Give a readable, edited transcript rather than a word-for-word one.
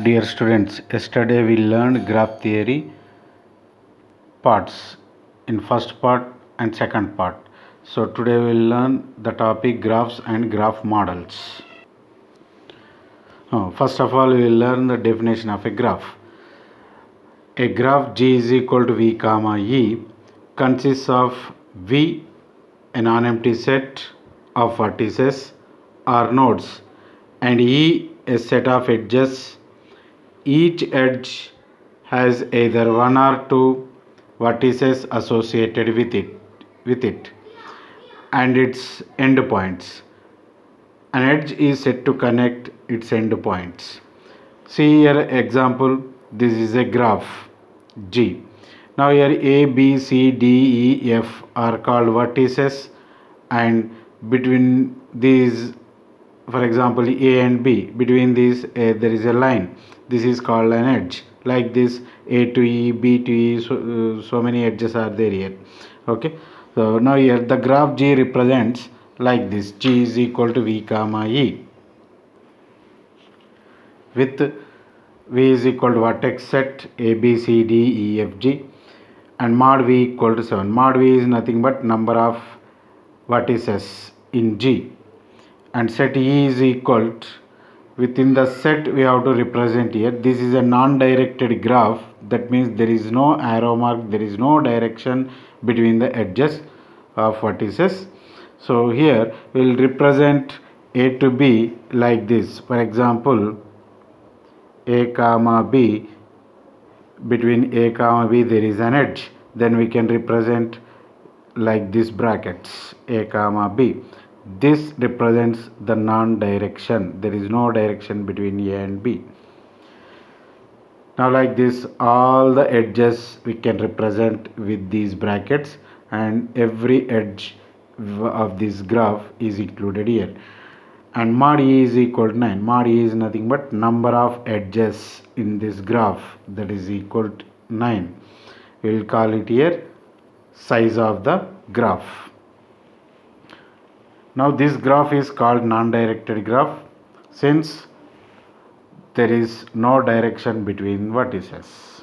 Dear students, yesterday we learned graph theory parts in first part and second part. So today we will learn the topic graphs and graph models. First of all, we will learn the definition of a graph. A graph G is equal to V comma E consists of V, a non-empty set of vertices or nodes, and E, a set of edges. Each edge has either one or two vertices associated with it and its endpoints. An edge is said to connect its endpoints. See here example, this is a graph G. Now here A, B, C, D, E, F are called vertices, and between these, for example A and B, between these there is a line. This is called an edge. Like this, A to E, B to E, so many edges are there here. Okay, so now here the graph G represents like this: G is equal to V comma E, with V is equal to vertex set A, B, C, D, E, F, G, and mod V equal to 7. Mod V is nothing but number of vertices in G, and set E is equal to, within the set we have to represent here. This is a non-directed graph. That means there is no arrow mark, there is no direction between the edges of vertices. So here we will represent A to B like this. For example, A comma B, between A comma B there is an edge. Then we can represent like this brackets A comma B. This represents the non-direction. There is no direction between A and B. Now like this, all the edges we can represent with these brackets, and every edge of this graph is included here. And mod E is equal to 9. Mod E is nothing but number of edges in this graph, that is equal to 9. We will call it here size of the graph. Now this graph is called non-directed graph since there is no direction between vertices.